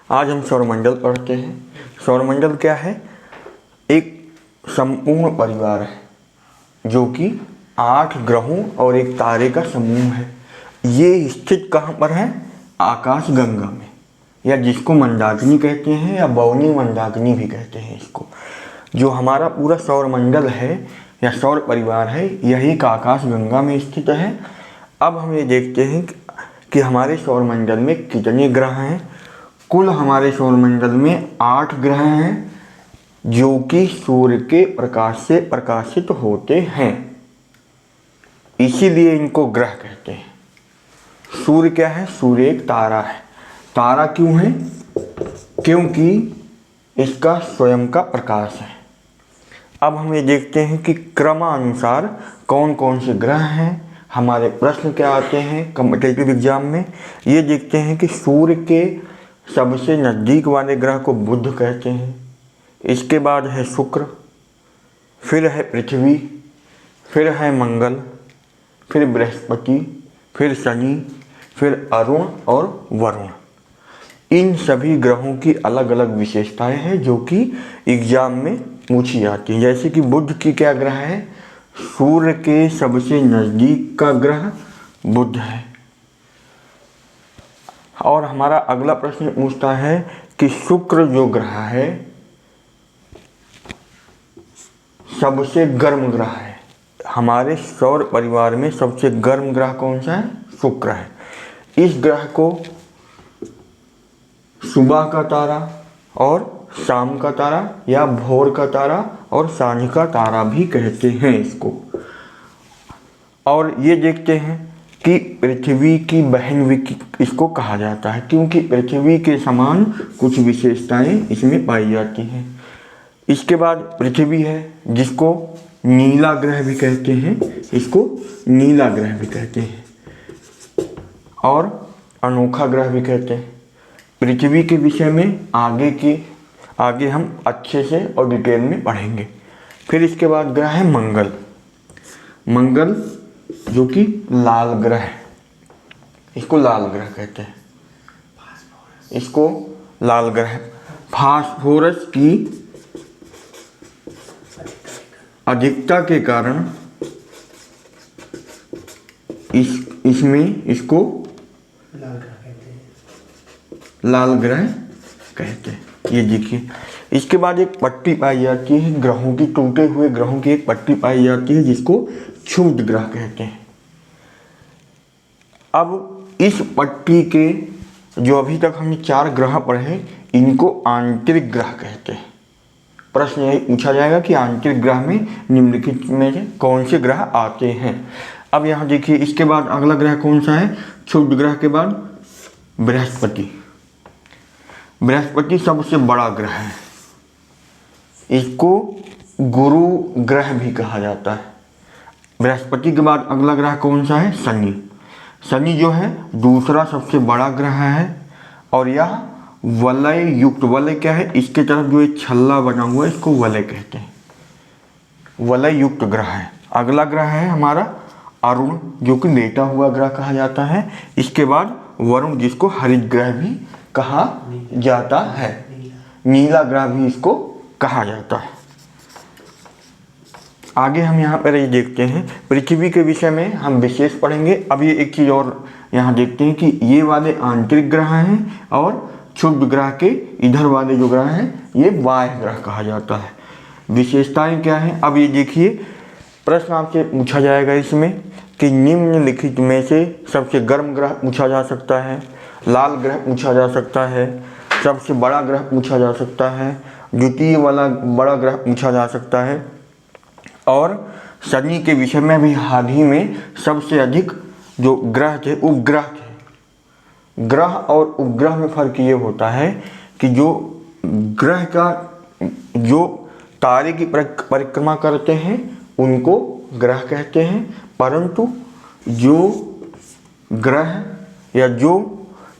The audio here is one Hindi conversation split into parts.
आज हम सौरमंडल पढ़ते हैं। सौरमंडल क्या है? एक संपूर्ण परिवार है जो कि 8 ग्रहों और एक तारे का समूह है। ये स्थित कहाँ पर है? आकाशगंगा में, या जिसको मंदाकिनी कहते हैं या बौनी मंदाकिनी भी कहते हैं इसको। जो हमारा पूरा सौरमंडल है या सौर परिवार है, यही आकाशगंगा में स्थित है। अब हम ये देखते हैं कि हमारे सौरमंडल में कितने ग्रह हैं। कुल हमारे सौरमंडल में 8 ग्रह हैं जो कि सूर्य के प्रकाश से प्रकाशित होते हैं, इसीलिए इनको ग्रह कहते हैं। सूर्य क्या है? सूर्य एक तारा है। तारा क्यों है? क्योंकि इसका स्वयं का प्रकाश है। अब हम ये देखते हैं कि क्रमानुसार कौन कौन से ग्रह हैं, हमारे प्रश्न क्या आते हैं कॉम्पिटिटिव एग्जाम में। ये देखते हैं कि सूर्य के सबसे नज़दीक वाले ग्रह को बुध कहते हैं, इसके बाद है शुक्र, फिर है पृथ्वी, फिर है मंगल, फिर बृहस्पति, फिर शनि, फिर अरुण और वरुण। इन सभी ग्रहों की अलग अलग विशेषताएं हैं जो कि एग्जाम में पूछी जाती हैं। जैसे कि बुध की क्या ग्रह है? सूर्य के सबसे नज़दीक का ग्रह बुध है। और हमारा अगला प्रश्न पूछता है कि शुक्र जो ग्रह है सबसे गर्म ग्रह है। हमारे सौर परिवार में सबसे गर्म ग्रह कौन सा है? शुक्र है। इस ग्रह को सुबह का तारा और शाम का तारा या भोर का तारा और सांझ का तारा भी कहते हैं इसको। और ये देखते हैं कि पृथ्वी की बहन भी इसको कहा जाता है, क्योंकि पृथ्वी के समान कुछ विशेषताएं इसमें पाई जाती हैं। इसके बाद पृथ्वी है जिसको नीला ग्रह भी कहते हैं, इसको नीला ग्रह भी कहते हैं और अनोखा ग्रह भी कहते हैं। पृथ्वी के विषय में आगे हम अच्छे से और डिटेल में पढ़ेंगे। फिर इसके बाद ग्रह है मंगल। मंगल जो कि लाल ग्रह है, इसको लाल ग्रह कहते हैं, इसको लाल ग्रह। फास्फोरस की अधिकता के कारण इसमें इसको लाल ग्रह कहते हैं। ये देखिए, इसके बाद एक पट्टी पाई जाती है ग्रहों की, टूटे हुए ग्रहों की एक पट्टी पाई जाती है जिसको क्षुब्ध ग्रह कहते हैं। अब इस पट्टी के जो अभी तक हमने 4 ग्रह पढ़े, इनको आंतरिक ग्रह कहते हैं। प्रश्न यही पूछा जाएगा कि आंतरिक ग्रह में निम्नलिखित में से कौन से ग्रह आते हैं। अब यहाँ देखिए, इसके बाद अगला ग्रह कौन सा है? क्षुब्ध ग्रह के बाद बृहस्पति। बृहस्पति सबसे बड़ा ग्रह है, इसको गुरु ग्रह भी कहा जाता है। बृहस्पति के बाद अगला ग्रह कौन सा है? शनि। शनि जो है दूसरा सबसे बड़ा ग्रह है और यह वलय युक्त, वलय क्या है? इसके तरफ जो एक छल्ला बना हुआ है इसको वलय कहते हैं, वलय युक्त ग्रह है। अगला ग्रह है हमारा अरुण जो कि लेटा हुआ ग्रह कहा जाता है। इसके बाद वरुण जिसको हरित ग्रह भी कहा जाता है, नीला ग्रह भी इसको कहा जाता है। आगे हम यहाँ पर ये देखते हैं पृथ्वी के विषय में हम विशेष पढ़ेंगे। अब ये एक चीज़ और यहाँ देखते हैं कि ये वाले आंतरिक ग्रह हैं और क्षुब्ध ग्रह के इधर वाले जो ग्रह हैं ये बाह्य ग्रह कहा जाता है। विशेषताएं क्या हैं? अब ये देखिए, प्रश्न आपसे पूछा जाएगा इसमें कि निम्नलिखित में से सबसे गर्म ग्रह पूछा जा सकता है, लाल ग्रह पूछा जा सकता है, सबसे बड़ा ग्रह पूछा जा सकता है, द्वितीय वाला बड़ा ग्रह पूछा जा सकता है। और शनि के विषय में भी हाल ही में सबसे अधिक जो ग्रह थे उपग्रह थे। ग्रह और उपग्रह में फर्क ये होता है कि जो ग्रह का जो तारे की परिक्रमा करते हैं उनको ग्रह कहते हैं, परंतु जो ग्रह या जो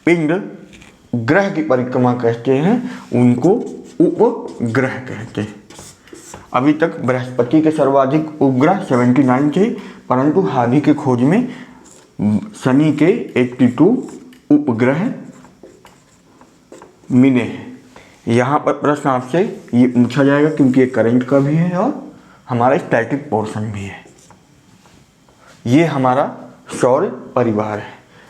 पिंड ग्रह की परिक्रमा कहते हैं उनको उपग्रह कहते हैं। अभी तक बृहस्पति के सर्वाधिक उपग्रह 79 थे, परंतु हाल ही के खोज में शनि के 82 उपग्रह मिले हैं। यहाँ पर प्रश्न आपसे ये पूछा जाएगा क्योंकि ये करंट का भी है और हमारा स्टैटिक पोर्शन भी है। ये हमारा सौर परिवार है।